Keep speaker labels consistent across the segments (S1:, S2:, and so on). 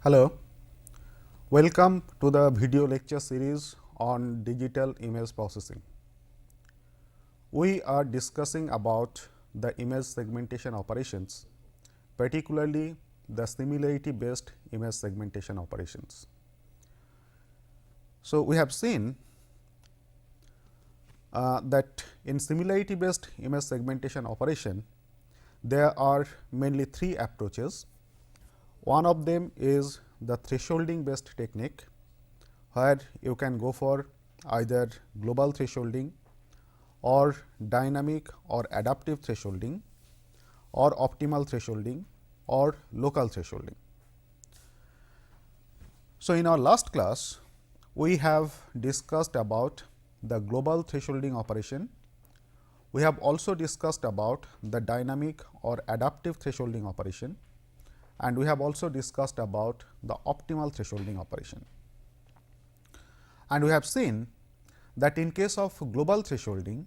S1: Hello, welcome to the video lecture series on digital image processing. We are discussing about the image segmentation operations, particularly the similarity based image segmentation operations. So, we have seen that in similarity based image segmentation operation, there are mainly three approaches. One of them is the thresholding based technique, where you can go for either global thresholding or dynamic or adaptive thresholding or optimal thresholding or local thresholding. So, in our last class, we have discussed about the global thresholding operation. We have also discussed about the dynamic or adaptive thresholding operation, and we have also discussed about the optimal thresholding operation. And we have seen that in case of global thresholding,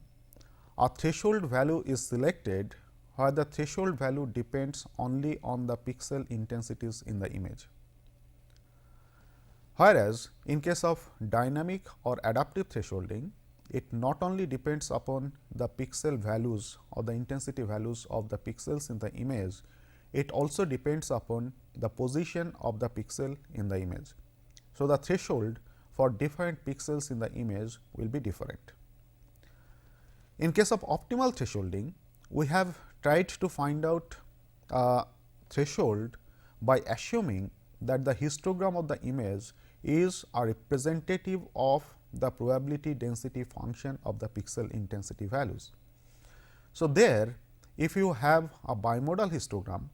S1: a threshold value is selected where the threshold value depends only on the pixel intensities in the image. Whereas, in case of dynamic or adaptive thresholding, it not only depends upon the pixel values or the intensity values of the pixels in the image, it also depends upon the position of the pixel in the image. So, the threshold for different pixels in the image will be different. In case of optimal thresholding, we have tried to find out a threshold by assuming that the histogram of the image is a representative of the probability density function of the pixel intensity values. So, there if you have a bimodal histogram,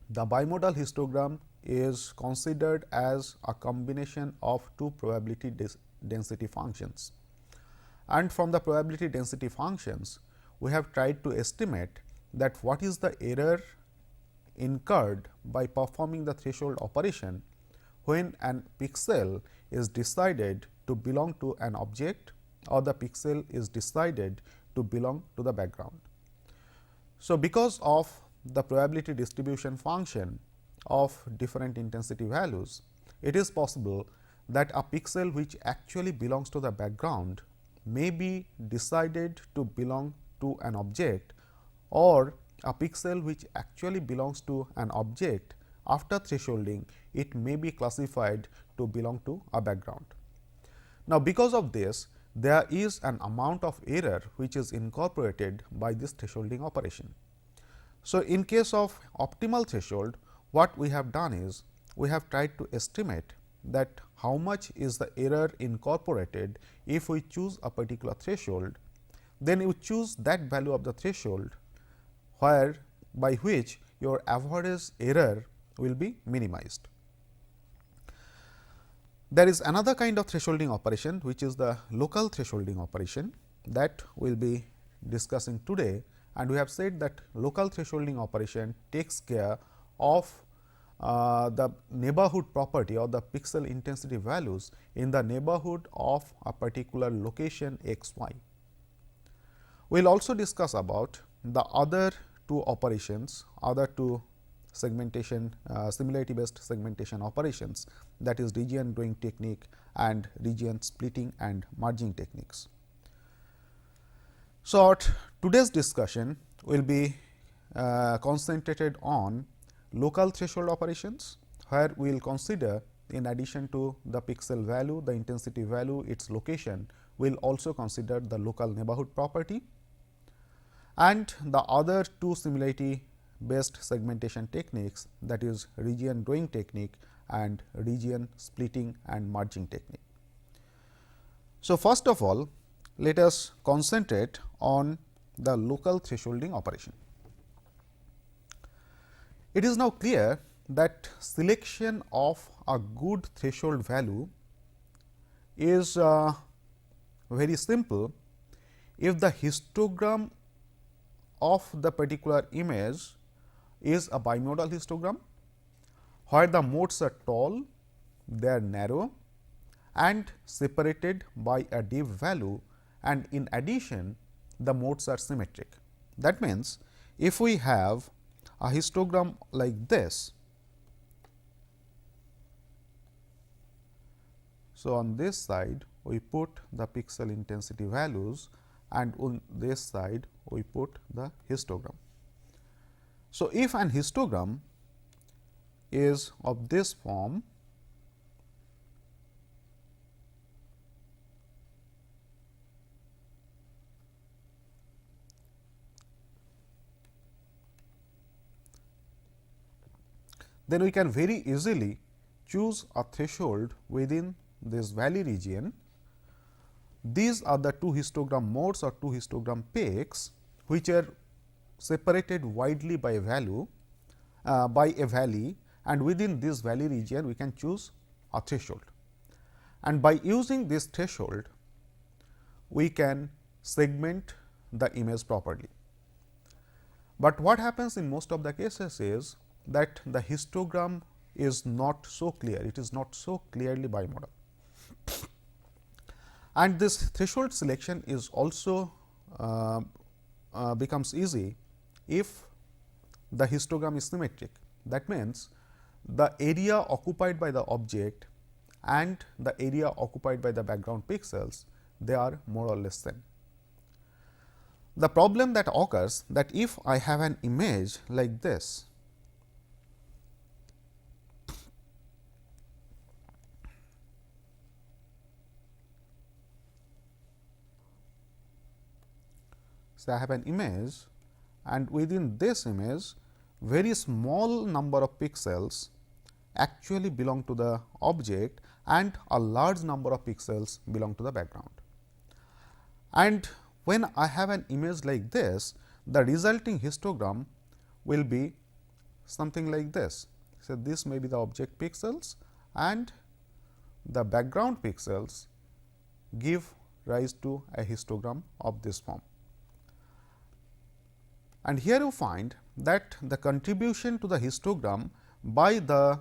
S1: the bimodal histogram is considered as a combination of two probability density functions. And from the probability density functions, we have tried to estimate that what is the error incurred by performing the threshold operation when an pixel is decided to belong to an object or the pixel is decided to belong to the background. So, because of the probability distribution function of different intensity values, it is possible that a pixel which actually belongs to the background may be decided to belong to an object, or a pixel which actually belongs to an object after thresholding, it may be classified to belong to a background. Now, because of this, there is an amount of error which is incorporated by this thresholding operation. So, in case of optimal threshold, what we have done is we have tried to estimate that how much is the error incorporated if we choose a particular threshold, then you choose that value of the threshold where by which your average error will be minimized. There is another kind of thresholding operation, which is the local thresholding operation, that we will be discussing today. And we have said that local thresholding operation takes care of the neighborhood property or the pixel intensity values in the neighborhood of a particular location x y. We will also discuss about the other two operations, other two segmentation similarity based segmentation operations, that is region drawing technique and region splitting and merging techniques. So, today's discussion will be concentrated on local threshold operations, where we will consider, in addition to the pixel value, the intensity value, its location, we will also consider the local neighborhood property, and the other two similarity based segmentation techniques, that is region drawing technique and region splitting and merging technique. So, first of all, let us concentrate on the local thresholding operation. It is now clear that selection of a good threshold value is very simple if the histogram of the particular image is a bimodal histogram, where the modes are tall, they are narrow and separated by a div value, and in addition the modes are symmetric. That means, if we have a histogram like this, So, on this side we put the pixel intensity values and on this side we put the histogram. So, if an histogram is of this form, then we can very easily choose a threshold within this valley region. These are the two histogram modes or two histogram peaks, which are separated widely by a value by a valley, and within this valley region we can choose a threshold. And by using this threshold, we can segment the image properly. But what happens in most of the cases is that the histogram is not so clear, it is not so clearly bimodal. And this threshold selection is also becomes easy if the histogram is symmetric. That means, the area occupied by the object and the area occupied by the background pixels, they are more or less same. The problem that occurs, that if I have an image like this, so I have an image, and within this image very small number of pixels actually belong to the object and a large number of pixels belong to the background. And when I have an image like this, the resulting histogram will be something like this. So, this may be the object pixels and the background pixels give rise to a histogram of this form. And here you find that the contribution to the histogram by the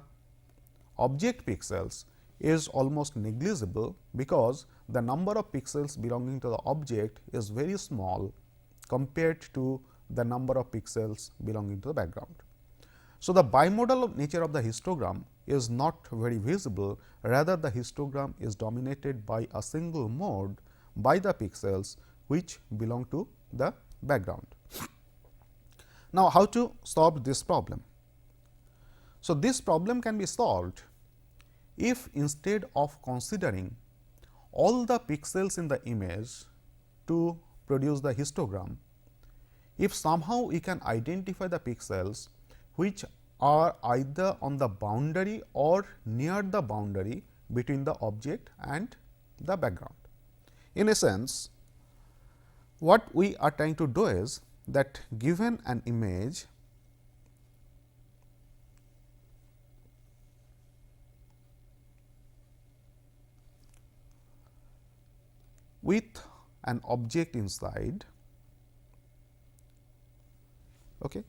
S1: object pixels is almost negligible, because the number of pixels belonging to the object is very small compared to the number of pixels belonging to the background. So, the bimodal nature of the histogram is not very visible, rather the histogram is dominated by a single mode by the pixels which belong to the background. Now, how to solve this problem? So, this problem can be solved if instead of considering all the pixels in the image to produce the histogram, if somehow we can identify the pixels which are either on the boundary or near the boundary between the object and the background. In a sense, what we are trying to do is that given an image, with an object inside, okay,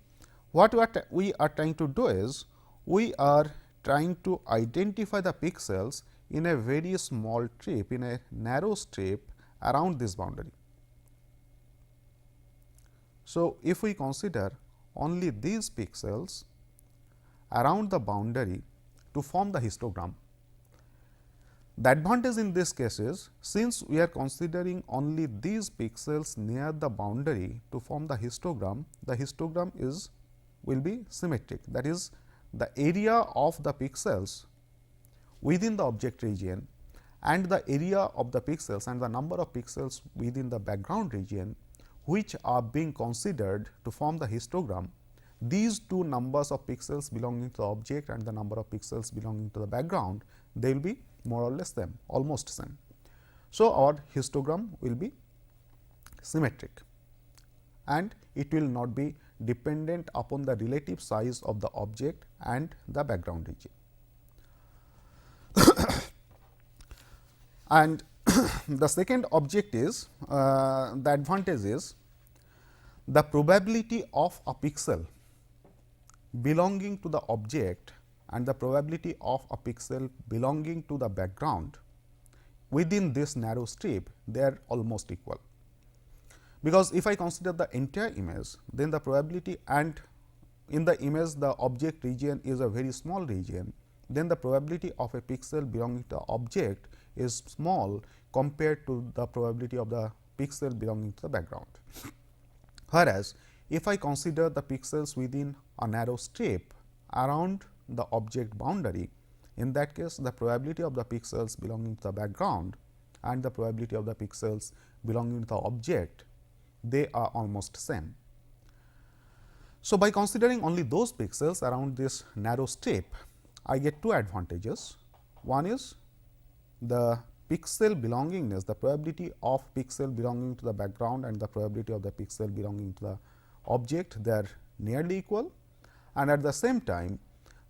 S1: what we are trying to do is we are trying to identify the pixels in a very small strip, in a narrow strip around this boundary. So, if we consider only these pixels around the boundary to form the histogram, the advantage in this case is, since we are considering only these pixels near the boundary to form the histogram is will be symmetric. That is, the area of the pixels within the object region and the area of the pixels and the number of pixels within the background region, which are being considered to form the histogram, these two numbers of pixels belonging to the object and the number of pixels belonging to the background, they will be more or less same, almost same. So, our histogram will be symmetric and it will not be dependent upon the relative size of the object and the background region. And the second object is the advantage is the probability of a pixel belonging to the object and the probability of a pixel belonging to the background within this narrow strip, they are almost equal. Because if I consider the entire image, then the probability, and in the image the object region is a very small region, then the probability of a pixel belonging to the object is small compared to the probability of the pixel belonging to the background. Whereas, if I consider the pixels within a narrow strip around the object boundary, in that case the probability of the pixels belonging to the background and the probability of the pixels belonging to the object, they are almost same. So, by considering only those pixels around this narrow strip, I get two advantages. One is the pixel belongingness, the probability of pixel belonging to the background and the probability of the pixel belonging to the object, they are nearly equal, and at the same time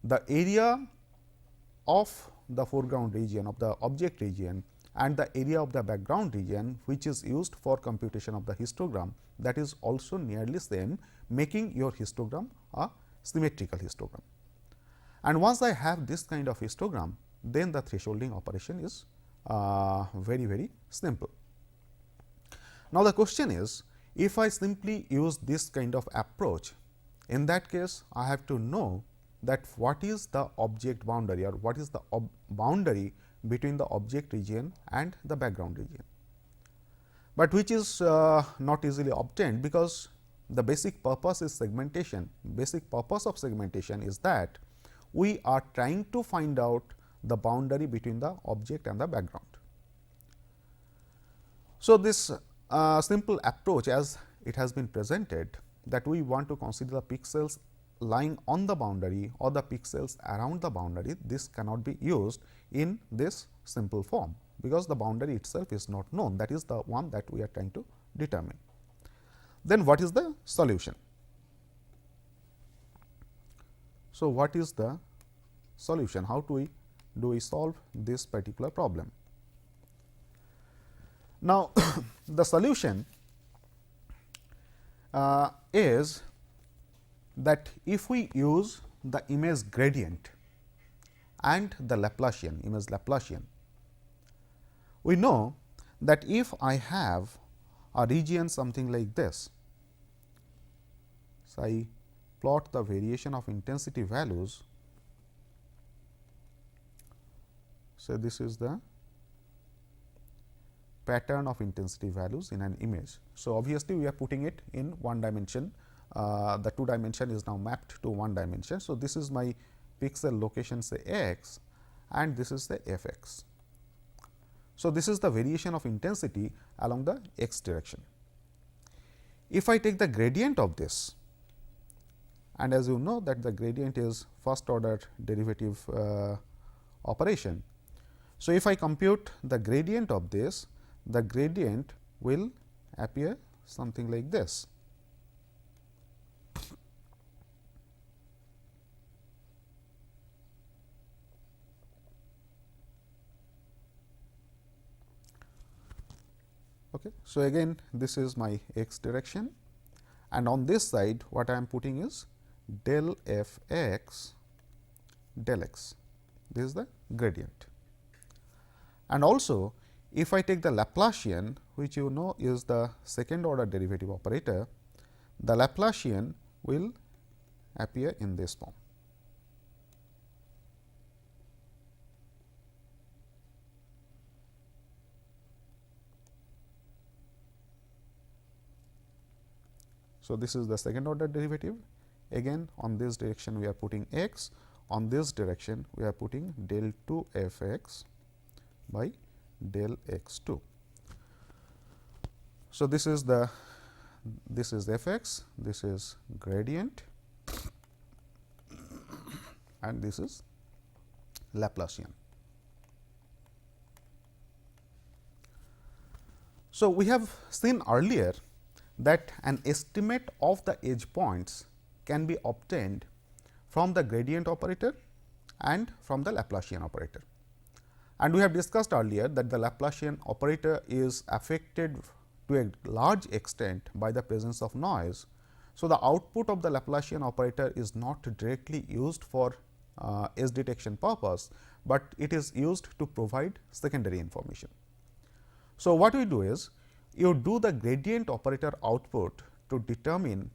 S1: the area of the foreground region of the object region and the area of the background region, which is used for computation of the histogram, that is also nearly same, making your histogram a symmetrical histogram. And once I have this kind of histogram, then the thresholding operation is very simple. Now, the question is, if I simply use this kind of approach, in that case I have to know that what is the object boundary or what is the boundary between the object region and the background region, but which is not easily obtained, because the basic purpose is segmentation. Basic purpose of segmentation is that we are trying to find out the boundary between the object and the background. So, this simple approach as it has been presented, that we want to consider the pixels lying on the boundary or the pixels around the boundary, this cannot be used in this simple form, because the boundary itself is not known, that is the one that we are trying to determine. Then what is the solution? So, what is the solution? How do we solve this particular problem? Now, the solution is that if we use the image gradient and the Laplacian, image Laplacian, we know that if I have a region something like this, so I plot the variation of intensity values. So, this is the pattern of intensity values in an image. So, obviously, we are putting it in one dimension, the two dimension is now mapped to one dimension. So, this is my pixel location, say x, and this is the f x. So, this is the variation of intensity along the x direction. If I take the gradient of this, and as you know that the gradient is first order derivative operation. So, if I compute the gradient of this, the gradient will appear something like this. Okay. So, again this is my x direction, and on this side what I am putting is del f x del x, this is the gradient. And also if I take the Laplacian, which you know is the second order derivative operator, the Laplacian will appear in this form. So, this is the second order derivative. Again on this direction we are putting x, on this direction we are putting del 2 f x by del x 2. So, this is f x, this is gradient, and this is Laplacian. So, we have seen earlier that an estimate of the edge points can be obtained from the gradient operator and from the Laplacian operator. And we have discussed earlier that the Laplacian operator is affected to a large extent by the presence of noise. So, the output of the Laplacian operator is not directly used for edge detection purpose, but it is used to provide secondary information. So, what we do is you do the gradient operator output to determine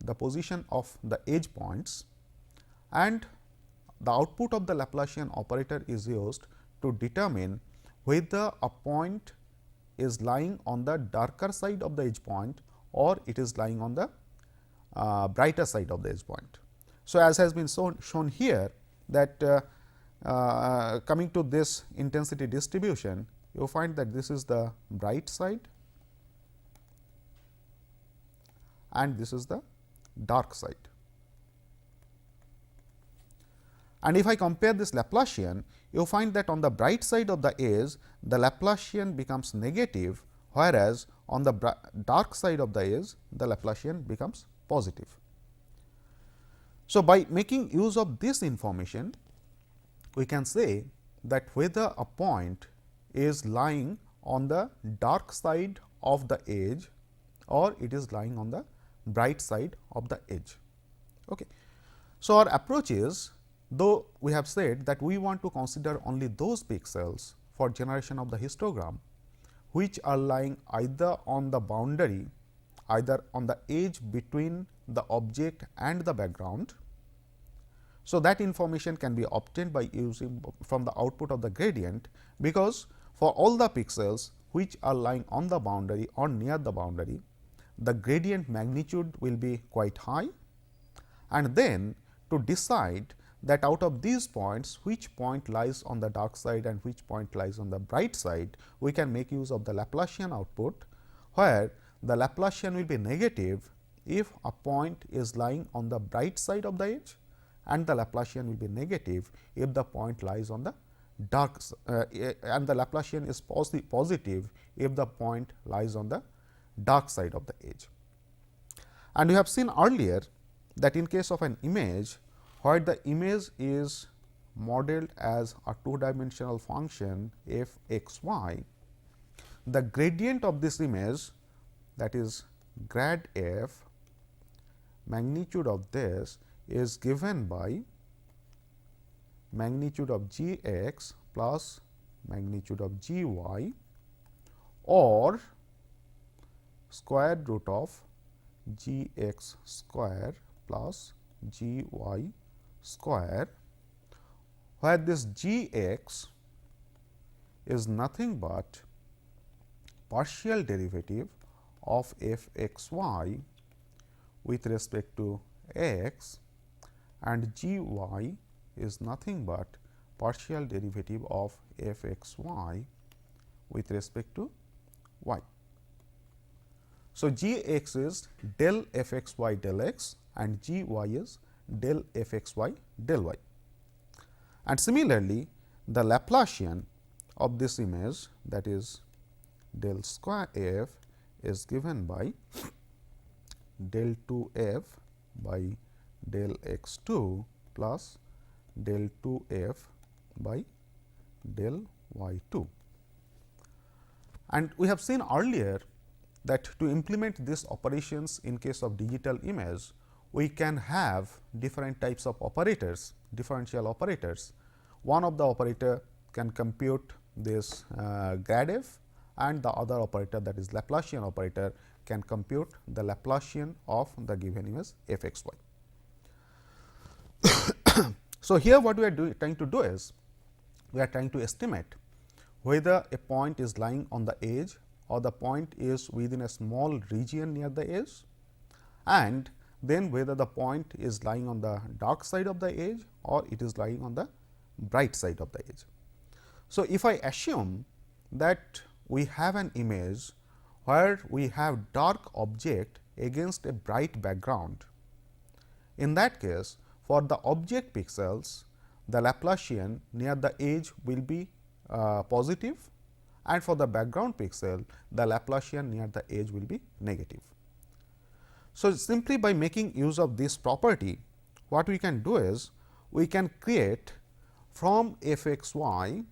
S1: the position of the edge points, and the output of the Laplacian operator is used to determine whether a point is lying on the darker side of the edge point or it is lying on the brighter side of the edge point. So, as has been shown here that coming to this intensity distribution, you find that this is the bright side and this is the dark side. And if I compare this Laplacian, you find that on the bright side of the edge, the Laplacian becomes negative, whereas on the dark side of the edge, the Laplacian becomes positive. So, by making use of this information, we can say that whether a point is lying on the dark side of the edge or it is lying on the bright side of the edge. Okay. So, our approach is, though we have said that we want to consider only those pixels for generation of the histogram which are lying either on the boundary, either on the edge between the object and the background. So, that information can be obtained by using from the output of the gradient, because for all the pixels which are lying on the boundary or near the boundary, the gradient magnitude will be quite high, and then to decide that out of these points which point lies on the dark side and which point lies on the bright side, we can make use of the Laplacian output, where the Laplacian will be negative if a point is lying on the bright side of the edge, and the Laplacian will be negative if the point lies on the dark and the Laplacian is positive if the point lies on the dark side of the edge. And we have seen earlier that in case of an image where the image is modeled as a two-dimensional function f x y, the gradient of this image, that is grad f, magnitude of this is given by magnitude of g x plus magnitude of g y, or square root of g x square plus g y square, where this g x is nothing but partial derivative of f x y with respect to x, and g y is nothing but partial derivative of f x y with respect to y. So, g x is del f x y del x and g y is del f x y del y. And similarly, the Laplacian of this image, that is del square f, is given by del 2 f by del x 2 plus del 2 f by del y 2. And we have seen earlier that to implement these operations in case of digital image, we can have different types of operators, differential operators. One of the operator can compute this grad f, and the other operator, that is Laplacian operator, can compute the Laplacian of the given image f x y. So, here what we are trying to do is, we are trying to estimate whether a point is lying on the edge or the point is within a small region near the edge, and then whether the point is lying on the dark side of the edge or it is lying on the bright side of the edge. So, if I assume that we have an image where we have dark object against a bright background, in that case for the object pixels, the Laplacian near the edge will be positive, and for the background pixel, the Laplacian near the edge will be negative. So, simply by making use of this property, what we can do is, we can create from f x y,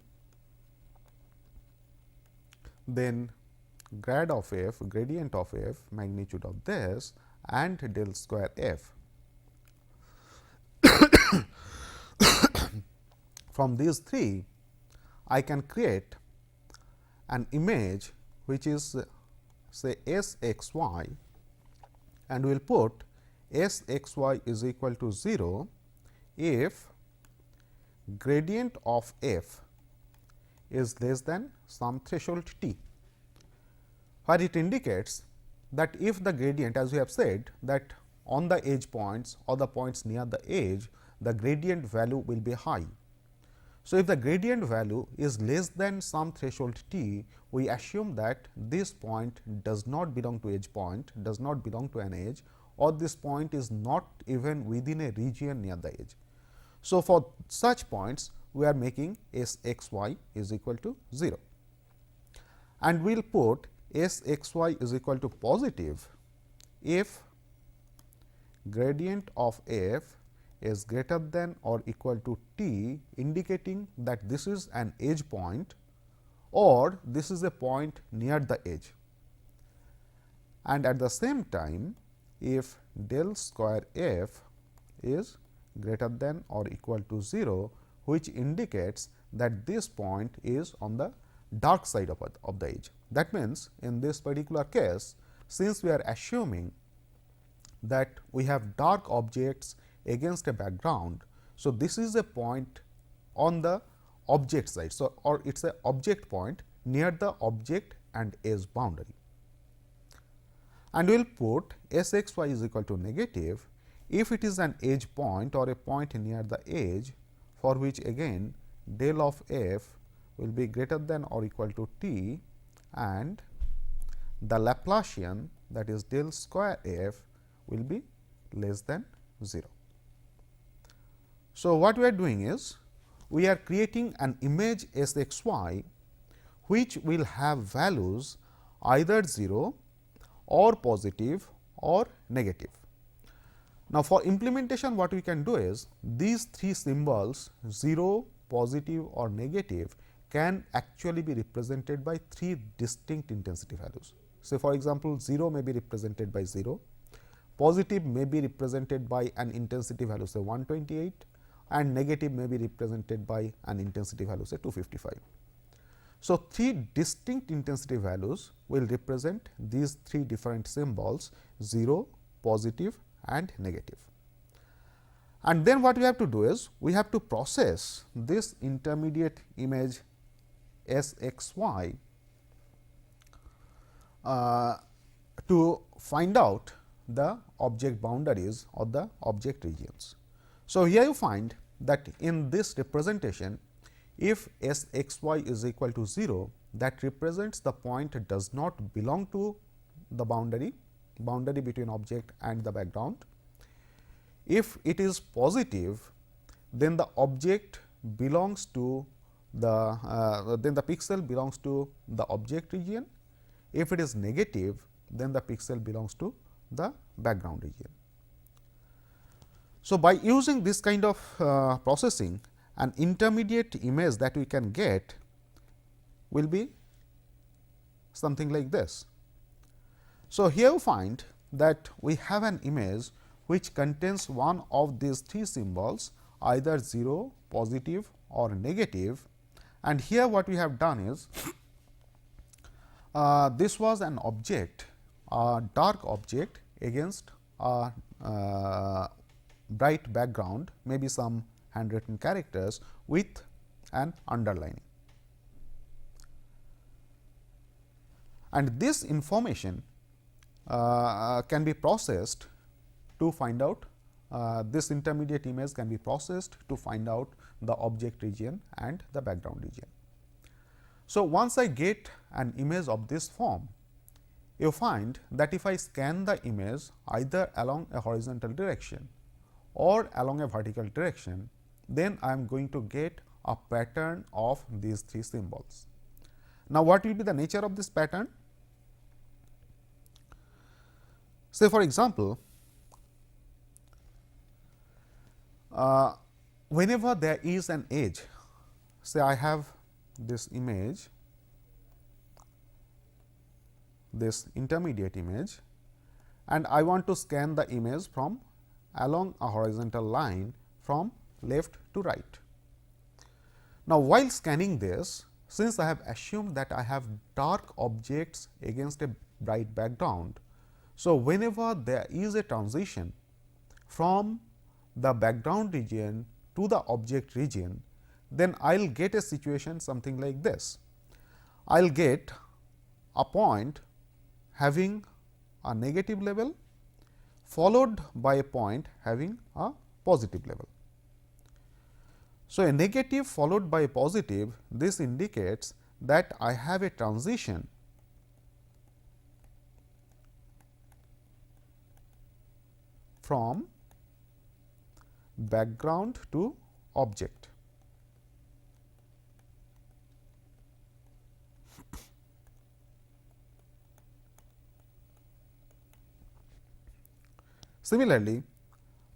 S1: then grad of f, gradient of f, magnitude of this, and del square f. From these three, I can create an image which is say s x y, and we will put s x y is equal to 0 if gradient of f is less than some threshold t, where it indicates that if the gradient, as we have said, that on the edge points or the points near the edge, the gradient value will be high. So, if the gradient value is less than some threshold t, we assume that this point does not belong to edge point, does not belong to an edge, or this point is not even within a region near the edge. So, for such points we are making S x y is equal to 0, and we will put S x y is equal to positive if gradient of f is greater than or equal to t, indicating that this is an edge point or this is a point near the edge, and at the same time if del square f is greater than or equal to 0, which indicates that this point is on the dark side of the edge. That means, in this particular case, since we are assuming that we have dark objects against a background. So, this is a point on the object side. So, or it is a object point near the object and edge boundary, and we will put S x y is equal to negative if it is an edge point or a point near the edge, for which again del of f will be greater than or equal to t, and the Laplacian, that is del square f, will be less than 0. So, what we are doing is we are creating an image S x y, which will have values either 0 or positive or negative. Now, for implementation, what we can do is these three symbols 0, positive or negative can actually be represented by three distinct intensity values. Say for example, 0 may be represented by 0, positive may be represented by an intensity value say 128, and negative may be represented by an intensity value say 255. So, three distinct intensity values will represent these three different symbols 0, positive and negative. And then what we have to do is we have to process this intermediate image S x y to find out the object boundaries or the object regions. So, here you find that in this representation, if S x y is equal to 0, that represents the point does not belong to the boundary between object and the background. If it is positive, then the object belongs to the then the pixel belongs to the object region. If it is negative, then the pixel belongs to the background region. So, by using this kind of processing, an intermediate image that we can get will be something like this. So, here you find that we have an image which contains one of these three symbols, either 0, positive or negative, and here what we have done is this was an object, a dark object against a bright background, maybe some handwritten characters with an underlining. And this information can be processed to find out this intermediate image can be processed to find out the object region and the background region. So, once I get an image of this form, you find that if I scan the image either along a horizontal direction or along a vertical direction, then I am going to get a pattern of these three symbols. Now, what will be the nature of this pattern? Say for example, whenever there is an edge, say I have this image, this intermediate image, and I want to scan the image from along a horizontal line from left to right. Now, while scanning this, since I have assumed that I have dark objects against a bright background, so whenever there is a transition from the background region to the object region, then I will get a situation something like this, I will get a point having a negative label followed by a point having a positive label. So, a negative followed by a positive, this indicates that I have a transition from background to object. Similarly,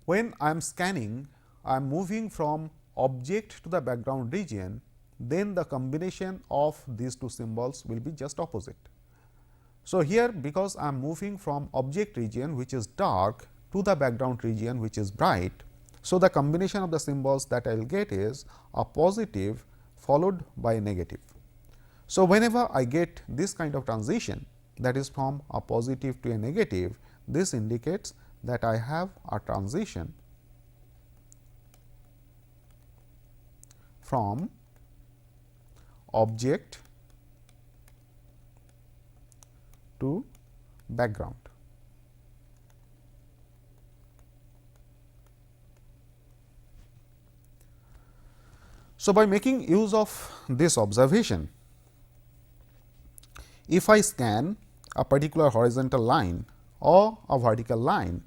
S1: when I am scanning, I am moving from object to the background region, then the combination of these two symbols will be just opposite. So, here because I am moving from object region which is dark to the background region which is bright. So, the combination of the symbols that I will get is a positive followed by a negative. So, whenever I get this kind of transition, that is from a positive to a negative, this indicates that I have a transition from object to background. So, by making use of this observation, if I scan a particular horizontal line or a vertical line,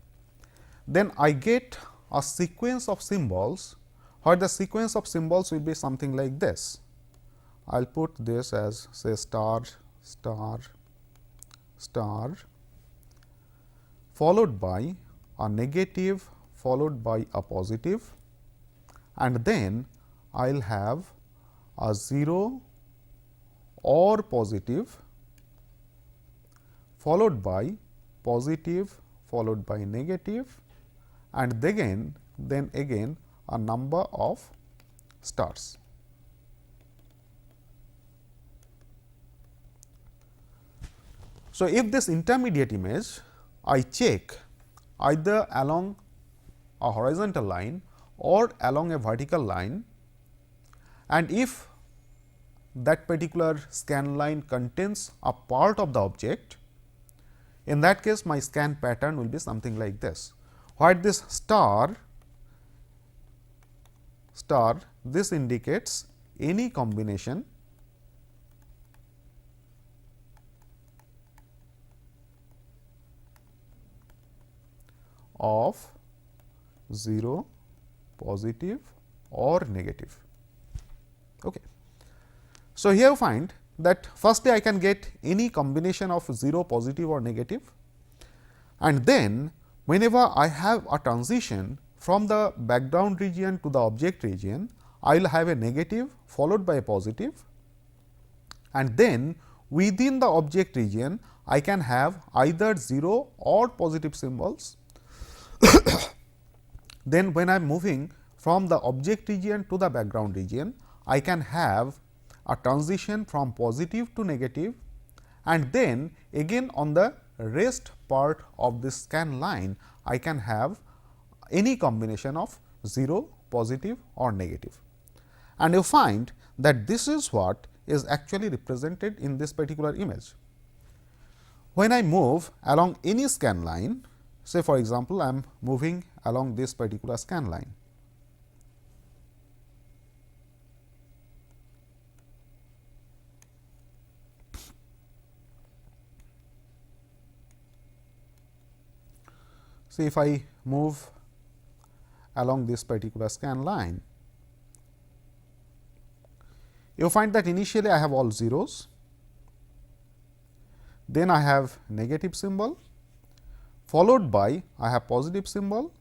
S1: then I get a sequence of symbols, where the sequence of symbols will be something like this. I will put this as say star, star, star, followed by a negative, followed by a positive, and then I will have a 0 or positive, followed by positive, followed by negative, and then again a number of stars. So, if this intermediate image I check either along a horizontal line or along a vertical line, and if that particular scan line contains a part of the object, in that case my scan pattern will be something like this, where this star, this indicates any combination of 0, positive or negative. Okay. So, here you find that firstly I can get any combination of 0, positive or negative, and then whenever I have a transition from the background region to the object region, I will have a negative followed by a positive, and then within the object region I can have either 0 or positive symbols. Then when I am moving from the object region to the background region, I can have a transition from positive to negative, and then again on the rest part of this scan line I can have any combination of 0, positive or negative. And you find that this is what is actually represented in this particular image. When I move along any scan line, say for example, I am moving along this particular scan line. See, if I move along this particular scan line, you find that initially I have all zeros, then I have negative symbol, followed by I have positive symbol,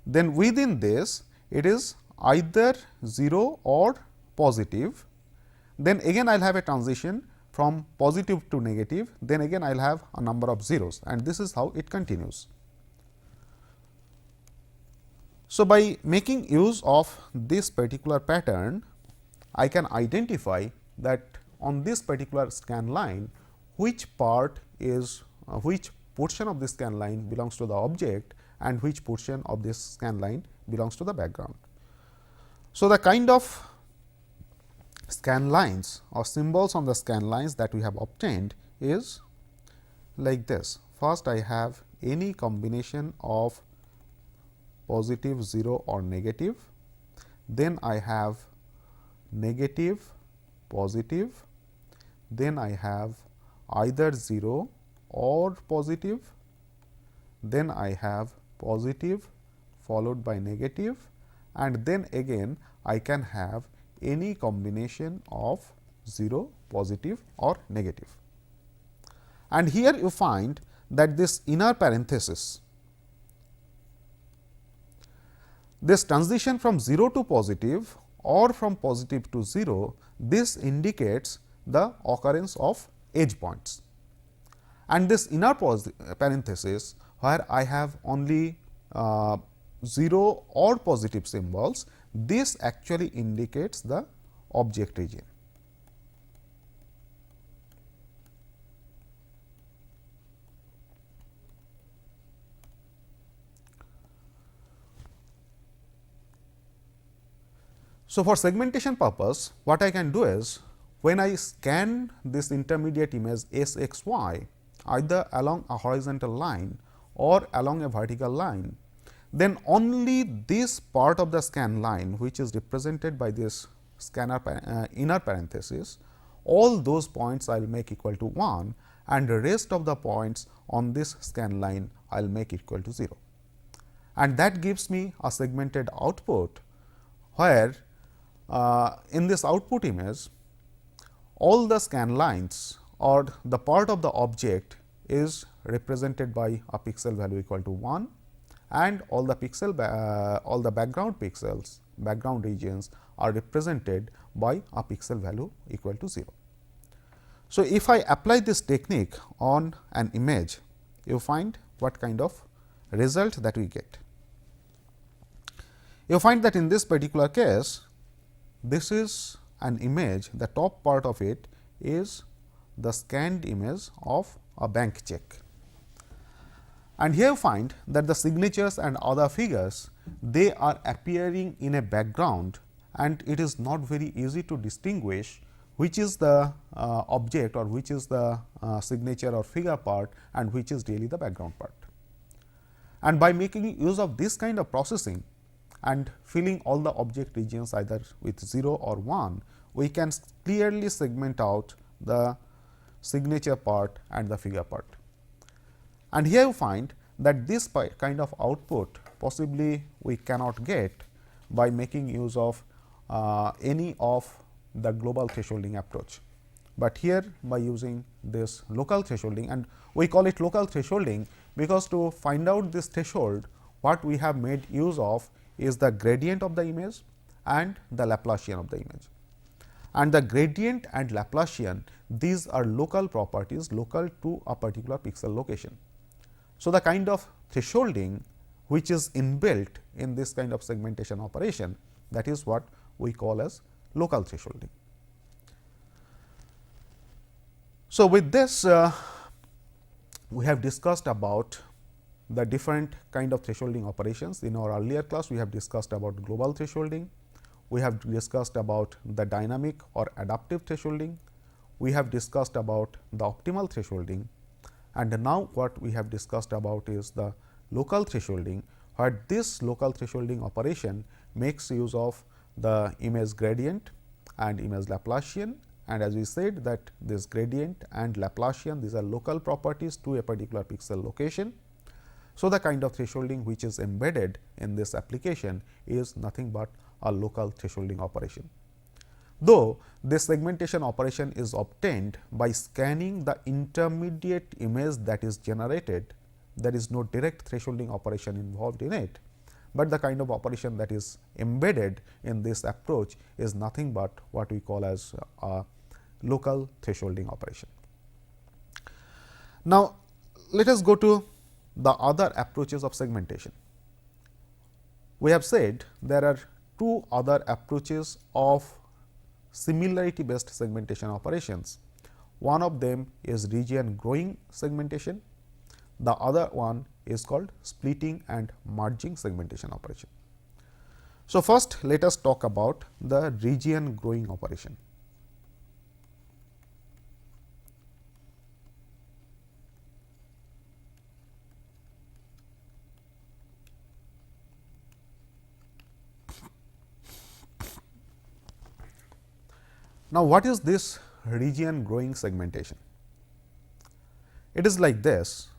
S1: then within this it is either 0 or positive, then again I will have a transition from positive to negative, then again I will have a number of zeros, and this is how it continues. So, by making use of this particular pattern, I can identify that on this particular scan line which part is which portion of this scan line belongs to the object and which portion of this scan line belongs to the background. So, the kind of scan lines or symbols on the scan lines that we have obtained is like this. First, I have any combination of positive 0 or negative, then I have negative, positive, then I have either 0 or positive, then I have positive followed by negative, and then again I can have any combination of 0, positive or negative. And here you find that this inner parenthesis, this transition from 0 to positive or from positive to 0, this indicates the occurrence of edge points. And this inner parenthesis, where I have only 0 or positive symbols, this actually indicates the object region. So, for segmentation purpose, what I can do is, when I scan this intermediate image S x y either along a horizontal line or along a vertical line, then only this part of the scan line which is represented by this scanner inner parenthesis, all those points I will make equal to 1, and the rest of the points on this scan line I will make equal to 0. And that gives me a segmented output, where in this output image, all the scan lines or the part of the object is represented by a pixel value equal to 1, and all the all the background pixels, background regions are represented by a pixel value equal to 0. So, if I apply this technique on an image, you find what kind of result that we get. You find that in this particular case, this is an image, the top part of it is the scanned image of a bank check. And here you find that the signatures and other figures, they are appearing in a background, and it is not very easy to distinguish which is the object or which is the signature or figure part and which is really the background part. And by making use of this kind of processing and filling all the object regions either with 0 or 1, we can clearly segment out the signature part and the figure part. And here you find that this kind of output possibly we cannot get by making use of any of the global thresholding approach, but here by using this local thresholding, and we call it local thresholding because to find out this threshold, what we have made use of is the gradient of the image and the Laplacian of the image. And the gradient and Laplacian, these are local properties local to a particular pixel location. So, the kind of thresholding which is inbuilt in this kind of segmentation operation, that is what we call as local thresholding. So, with this we have discussed about the different kind of thresholding operations. In our earlier class, we have discussed about global thresholding, we have discussed about the dynamic or adaptive thresholding, we have discussed about the optimal thresholding, and now what we have discussed about is the local thresholding, where this local thresholding operation makes use of the image gradient and image Laplacian, and as we said that this gradient and Laplacian, these are local properties to a particular pixel location. So, the kind of thresholding which is embedded in this application is nothing but a local thresholding operation. Though this segmentation operation is obtained by scanning the intermediate image that is generated, there is no direct thresholding operation involved in it, but the kind of operation that is embedded in this approach is nothing but what we call as a local thresholding operation. Now, let us go to the other approaches of segmentation. We have said there are two other approaches of similarity based segmentation operations. One of them is region growing segmentation, the other one is called splitting and merging segmentation operation. So, first let us talk about the region growing operation. Now, what is this region growing segmentation? It is like this,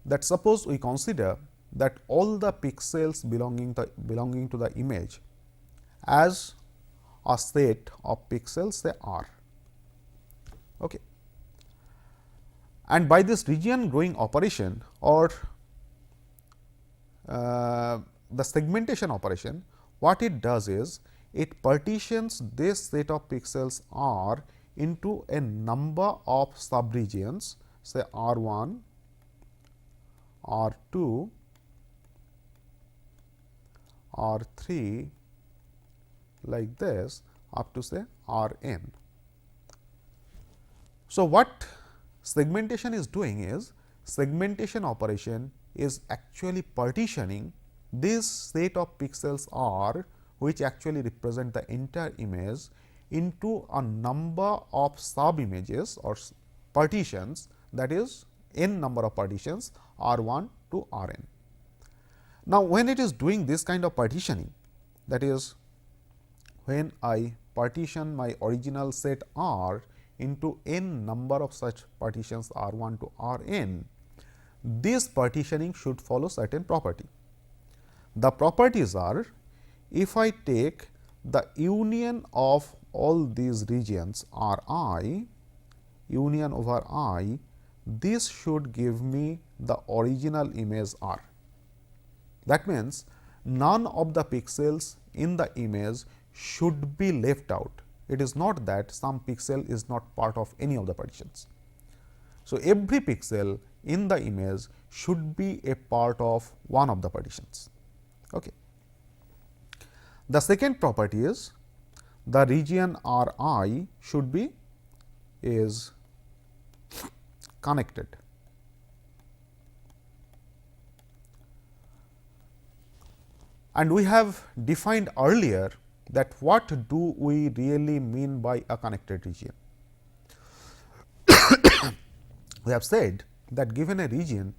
S1: that suppose we consider that all the pixels belonging to the image as a set of pixels, say R. Okay. And by this region growing operation or the segmentation operation, what it does is it partitions this set of pixels R into a number of subregions, say R 1, R 2, R 3, like this up to say R n. So, what segmentation is doing is, segmentation operation is actually partitioning this set of pixels R, which actually represent the entire image, into a number of sub images or partitions, that is n number of partitions R 1 to R n. Now, when it is doing this kind of partitioning, that is when I partition my original set R into n number of such partitions R 1 to R n, this partitioning should follow certain property. The properties are, if I take the union of all these regions R I, union over I, this should give me the original image R. That means, none of the pixels in the image should be left out. It is not that some pixel is not part of any of the partitions. So, every pixel in the image should be a part of one of the partitions. Okay. The second property is, the region R I should be is connected. And we have defined earlier that what do we really mean by a connected region. We have said that given a region,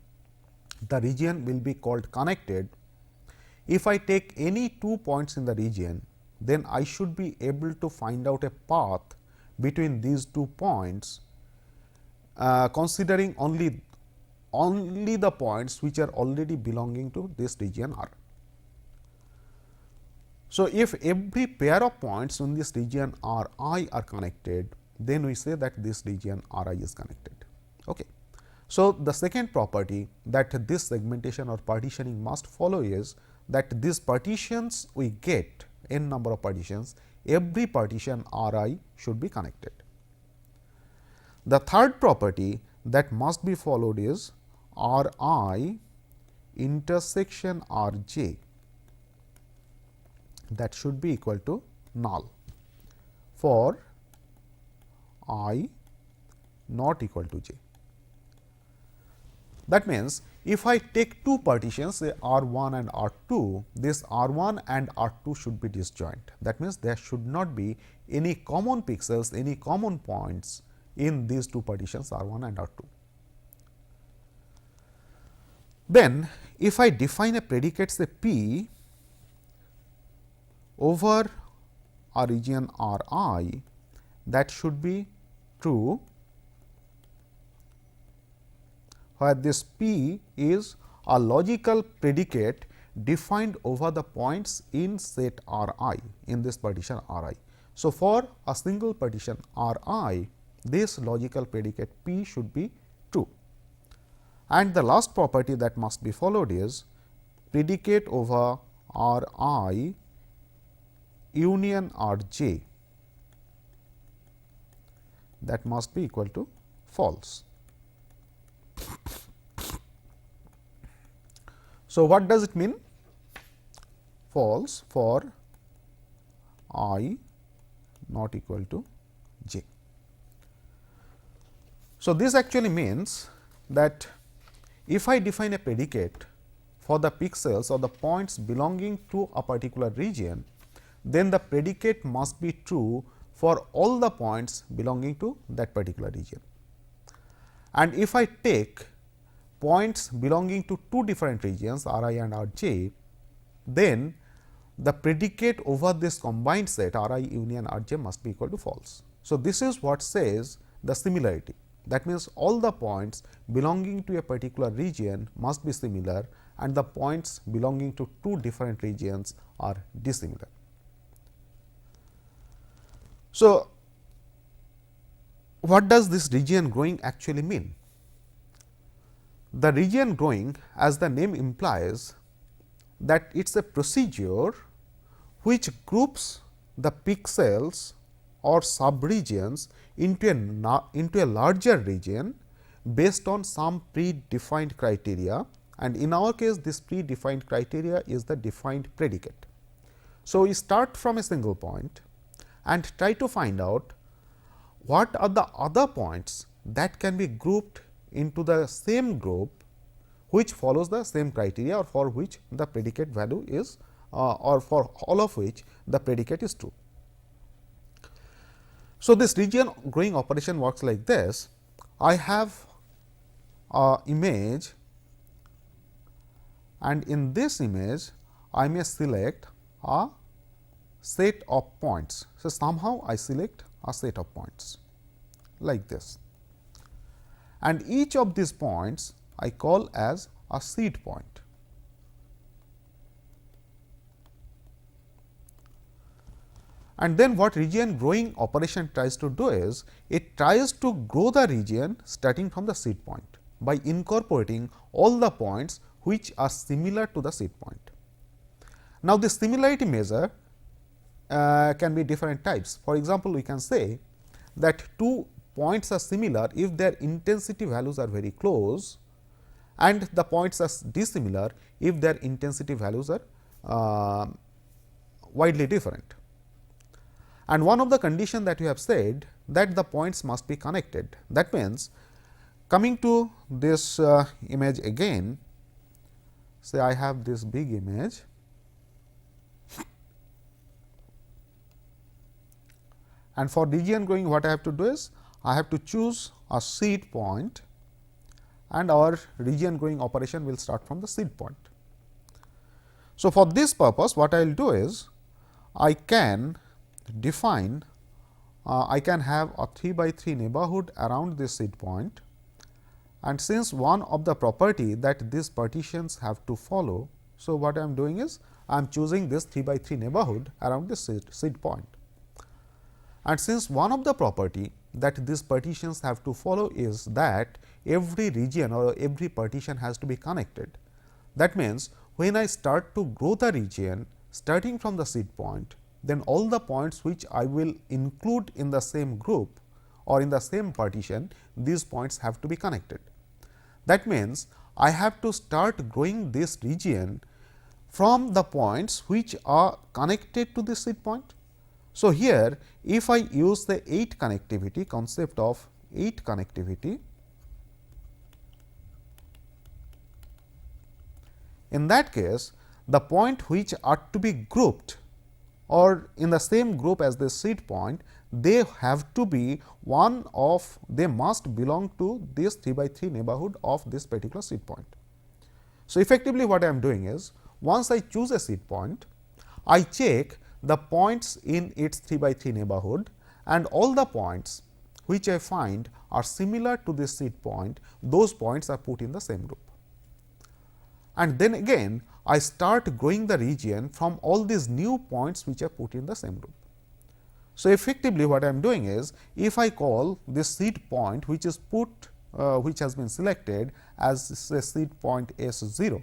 S1: the region will be called connected if I take any 2 points in the region, then I should be able to find out a path between these 2 points, considering only the points which are already belonging to this region R. So, if every pair of points in this region R I are connected, then we say that this region R I is connected. Okay. So, the second property that this segmentation or partitioning must follow is that these partitions we get n number of partitions, every partition R I should be connected. The third property that must be followed is R I intersection R j, that should be equal to null for I not equal to j. That means, if I take 2 partitions, say R 1 and R 2, this R 1 and R 2 should be disjoint. That means, there should not be any common pixels, any common points in these 2 partitions R 1 and R 2. Then, if I define a predicate, say P over a region R I, that should be true, where this P is a logical predicate defined over the points in set R I, in this partition R I. So, for a single partition R I, this logical predicate P should be true. And the last property that must be followed is predicate over R I union R j, that must be equal to false. So, what does it mean? False for I not equal to j. So, this actually means that if I define a predicate for the pixels or the points belonging to a particular region, then the predicate must be true for all the points belonging to that particular region. And if I take points belonging to 2 different regions R I and R j, then the predicate over this combined set R I union R j must be equal to false. So, this is what says the similarity. That means, all the points belonging to a particular region must be similar and the points belonging to two different regions are dissimilar. So, what does this region growing actually mean? The region growing, as the name implies, that it is a procedure which groups the pixels or subregions into a larger region based on some predefined criteria, and in our case this predefined criteria is the defined predicate. So, we start from a single point and try to find out what are the other points that can be grouped into the same group which follows the same criteria or for which the predicate value is or for all of which the predicate is true. So, this region growing operation works like this. I have a image, and in this image I may select a set of points. So, somehow I select a set of points like this, and each of these points I call as a seed point. And then what region growing operation tries to do is, it tries to grow the region starting from the seed point by incorporating all the points which are similar to the seed point. Now, this similarity measure can be different types. For example, we can say that two points are similar if their intensity values are very close, and the points are dissimilar if their intensity values are widely different. And one of the condition that we have said that the points must be connected. That means, coming to this image again, say I have this big image, and for region growing what I have to do is, I have to choose a seed point, and our region growing operation will start from the seed point. So, for this purpose what I will do is, I can define I can have a 3 by 3 neighborhood around this seed point, and since one of the property that these partitions have to follow. So, what I am doing is, I am choosing this 3 by 3 neighborhood around this seed point, and since one of the property that these partitions have to follow is that every region or every partition has to be connected. That means, when I start to grow the region starting from the seed point, then all the points which I will include in the same group or in the same partition, these points have to be connected. That means, I have to start growing this region from the points which are connected to this seed point. So, here if I use the 8 connectivity concept of 8 connectivity, in that case the point which are to be grouped or in the same group as the seed point, they have to be one of, they must belong to this 3 by 3 neighborhood of this particular seed point. So, effectively what I am doing is, once I choose a seed point, I check the points in its 3 by 3 neighborhood, and all the points which I find are similar to this seed point, those points are put in the same group. And then again I start growing the region from all these new points which are put in the same group. So, effectively what I am doing is, if I call this seed point which is put which has been selected as a seed point S 0.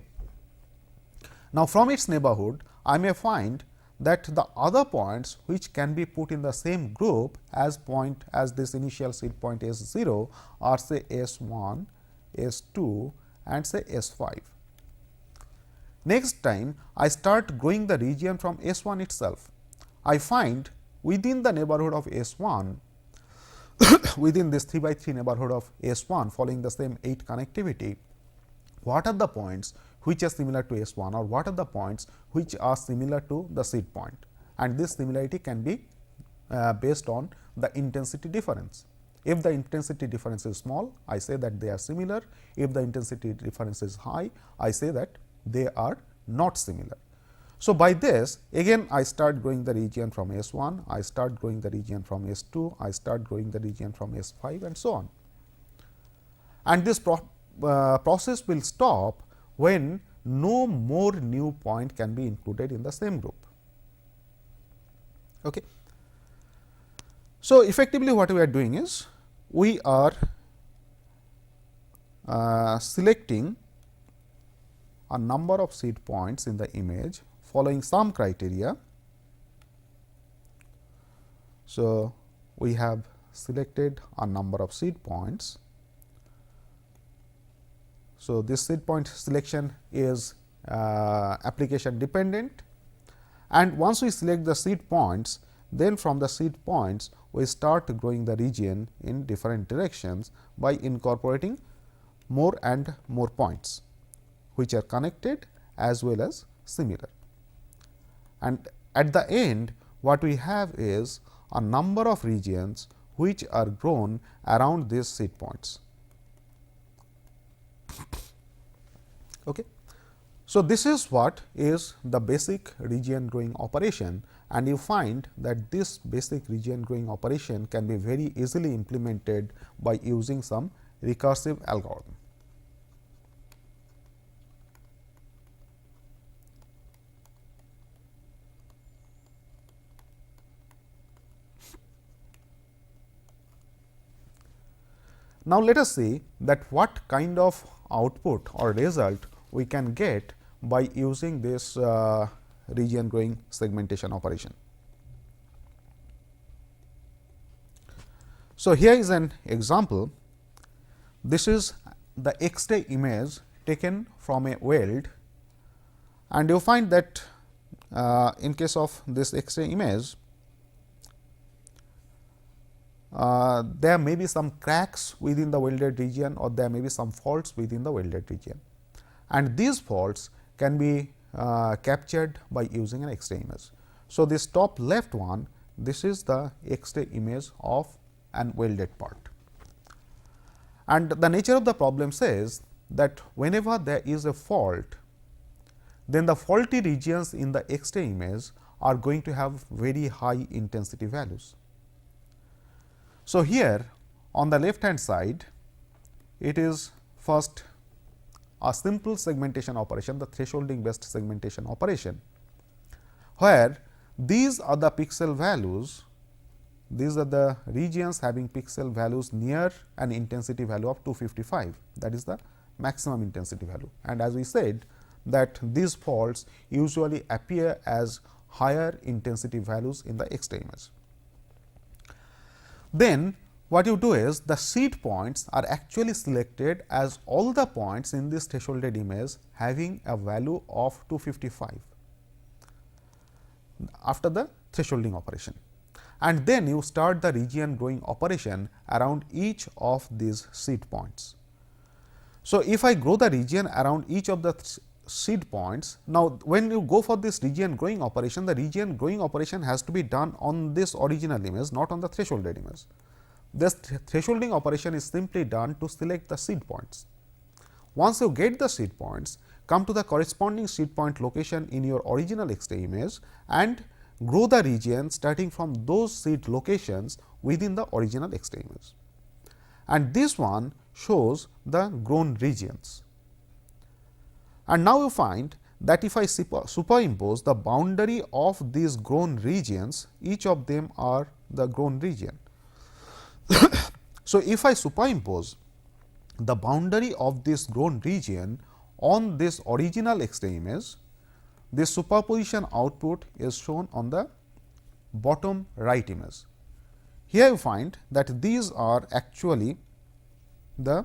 S1: Now, from its neighborhood I may find that the other points which can be put in the same group as this initial seed point S 0 are say S 1, S 2 and say S 5. Next time I start growing the region from S 1 itself, I find within the neighborhood of S 1 within this 3 by 3 neighborhood of S 1 following the same 8 connectivity, what are the points which are similar to S 1 or what are the points which are similar to the seed point, and this similarity can be based on the intensity difference. If the intensity difference is small, I say that they are similar. If the intensity difference is high, I say that they are not similar. So, by this again I start growing the region from S 1, I start growing the region from S 2, I start growing the region from S 5 and so on. And this process will stop when no more new point can be included in the same group. Okay. So, effectively what we are doing is we are selecting a number of seed points in the image following some criteria. So, we have selected a number of seed points. So, this seed point selection is application dependent, and once we select the seed points, then from the seed points we start growing the region in different directions by incorporating more and more points which are connected as well as similar. And at the end what we have is a number of regions which are grown around these seed points. Okay. So, this is what is the basic region growing operation, and you find that this basic region growing operation can be very easily implemented by using some recursive algorithm. Now, let us see that what kind of output or result we can get by using this region growing segmentation operation. So, here is an example. This is the X-ray image taken from a weld, and you find that in case of this X-ray image, there may be some cracks within the welded region, or there may be some faults within the welded region, and these faults can be captured by using an X-ray image. So, this top left one, this is the X-ray image of an welded part, and the nature of the problem says that whenever there is a fault, then the faulty regions in the X-ray image are going to have very high intensity values. So, here on the left hand side, it is first a simple segmentation operation, the thresholding based segmentation operation, where these are the pixel values, these are the regions having pixel values near an intensity value of 255, that is the maximum intensity value. And as we said that these faults usually appear as higher intensity values in the X-ray image. Then what you do is the seed points are actually selected as all the points in this thresholded image having a value of 255 after the thresholding operation, and then you start the region growing operation around each of these seed points. So, if I grow the region around each of the seed points, now when you go for this region growing operation, the region growing operation has to be done on this original image, not on the thresholded image. This thresholding operation is simply done to select the seed points. Once you get the seed points, come to the corresponding seed point location in your original X-ray image and grow the region starting from those seed locations within the original X-ray image. And this one shows the grown regions. And now you find that if I superimpose the boundary of these grown regions, each of them are the grown region. So, if I superimpose the boundary of this grown region on this original X-ray image, this superposition output is shown on the bottom right image. Here you find that these are actually the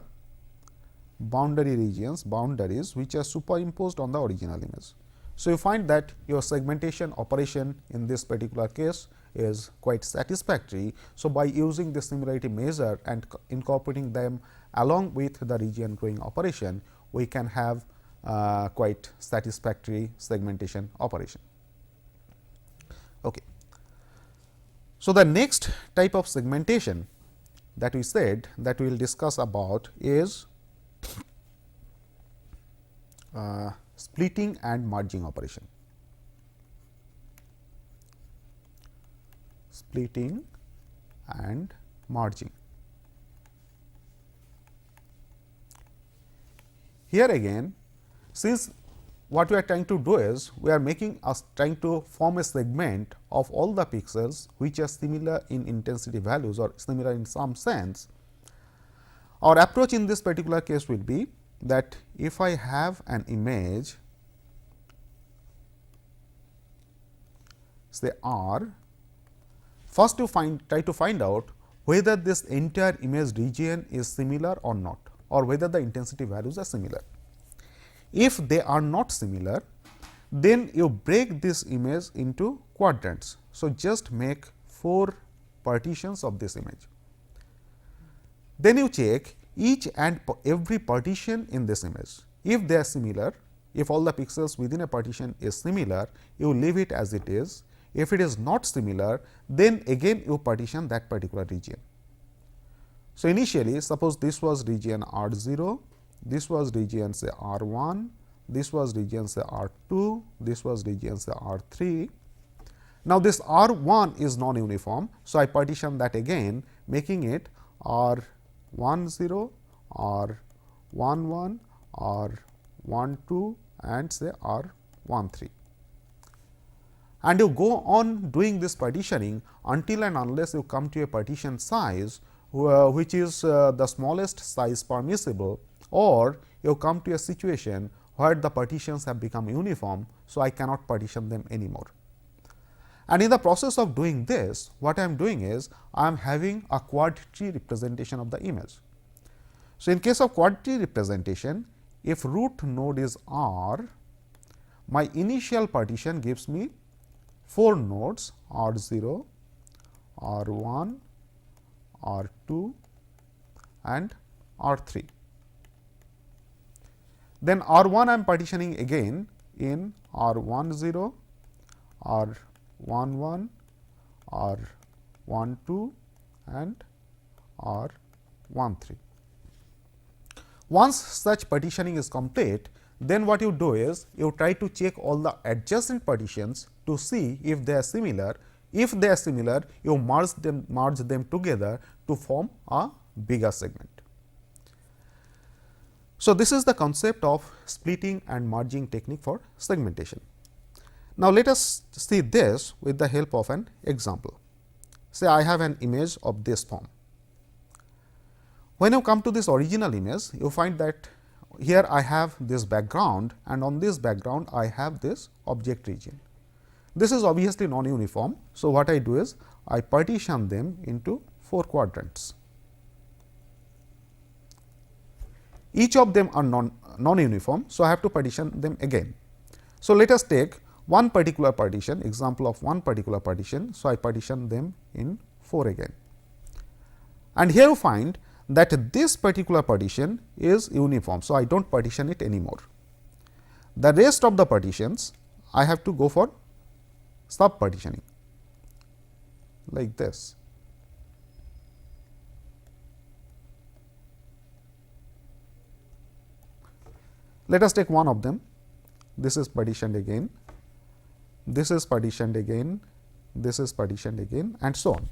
S1: boundary regions, boundaries which are superimposed on the original image. So, you find that your segmentation operation in this particular case is quite satisfactory. So, by using the similarity measure and incorporating them along with the region growing operation, we can have quite satisfactory segmentation operation. Okay. So, the next type of segmentation that we said that we will discuss about is splitting and merging operation. splitting and merging. Here again, since what we are trying to do is we are trying to form a segment of all the pixels which are similar in intensity values or similar in some sense. Our approach in this particular case will be that if I have an image say R, first you try to find out whether this entire image region is similar or not, or whether the intensity values are similar. If they are not similar, then you break this image into quadrants. So, just make 4 partitions of this image. Then you check each and every partition in this image. If they are similar, if all the pixels within a partition is similar, you leave it as it is. If it is not similar, then again you partition that particular region. So, initially suppose this was region R 0, this was region say R 1, this was region say R 2, this was region say R 3. Now, this R 1 is non-uniform. So, I partition that again, making it R 1 0, R 1 1, R 1 2 and say R 1 3. And you go on doing this partitioning until and unless you come to a partition size which is the smallest size permissible, or you come to a situation where the partitions have become uniform. So, I cannot partition them anymore. And in the process of doing this, what I am doing is I am having a quad tree representation of the image. So, in case of quad tree representation, if root node is R, my initial partition gives me 4 nodes R 0, R 1, R 2 and R 3. Then R 1 I am partitioning again in R 1 0, R 1 1, R 1 2 and R 1 3. Once such partitioning is complete, then what you do is you try to check all the adjacent partitions to see if they are similar. If they are similar, you merge them together to form a bigger segment. So, this is the concept of splitting and merging technique for segmentation. Now, let us see this with the help of an example. Say I have an image of this form. When you come to this original image, you find that here I have this background, and on this background I have this object region. This is obviously non-uniform. So, what I do is I partition them into 4 quadrants. Each of them are non-uniform. So, I have to partition them again. So, let us take one particular partition, example of one particular partition. So, I partition them in 4 again. And here you find that this particular partition is uniform. So, I do not partition it anymore. The rest of the partitions I have to go for sub partitioning like this. Let us take one of them. This is partitioned again, this is partitioned again, this is partitioned again and so on.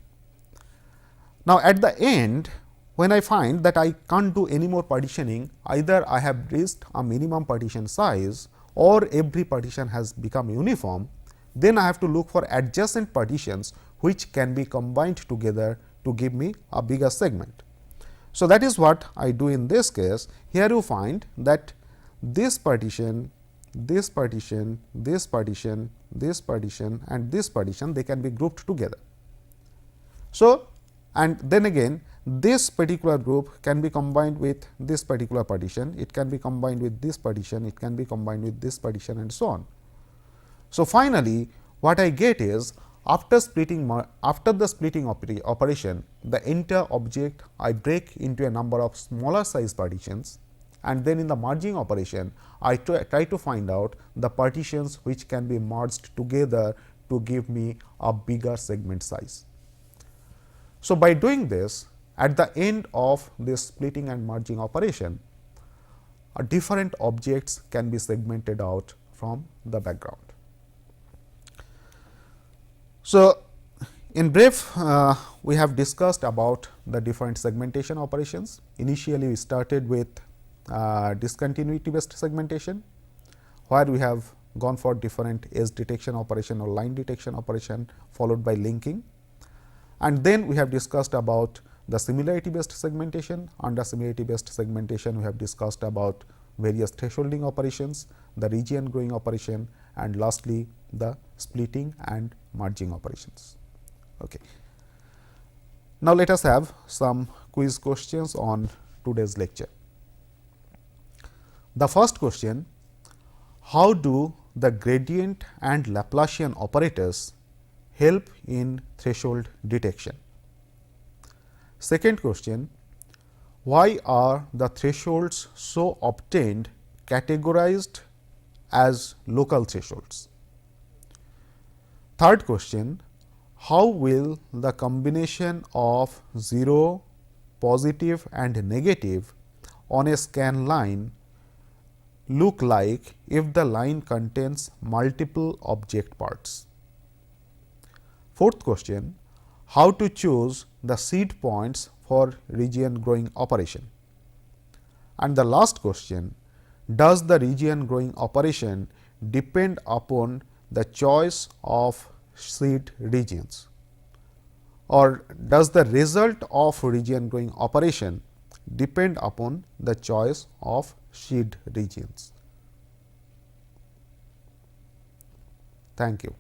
S1: Now, at the end, when I find that I can't do any more partitioning, either I have reached a minimum partition size or every partition has become uniform, then I have to look for adjacent partitions which can be combined together to give me a bigger segment. So, that is what I do in this case. Here you find that this partition, this partition, this partition, this partition and this partition, they can be grouped together. So, and then again this particular group can be combined with this particular partition, it can be combined with this partition, it can be combined with this partition and so on. So, finally, what I get is after the splitting operation, the entire object I break into a number of smaller size partitions, and then in the merging operation I try to find out the partitions which can be merged together to give me a bigger segment size. So, by doing this, at the end of this splitting and merging operation, different objects can be segmented out from the background. So, In brief, we have discussed about the different segmentation operations. Initially, we started with discontinuity based segmentation, where we have gone for different edge detection operation or line detection operation, followed by linking. And then we have discussed about the similarity based segmentation. Under similarity based segmentation, we have discussed about various thresholding operations, the region growing operation, and lastly the splitting and merging operations. Okay. Now, let us have some quiz questions on today's lecture. The first question: how do the gradient and Laplacian operators help in threshold detection? Second question: why are the thresholds so obtained categorized as local thresholds? Third question: how will the combination of 0, positive and negative on a scan line look like if the line contains multiple object parts? Fourth question: how to choose the seed points for region growing operation? And the last question: does the region growing operation depend upon the choice of seed regions, or does the result of region growing operation depend upon the choice of seed regions? Thank you.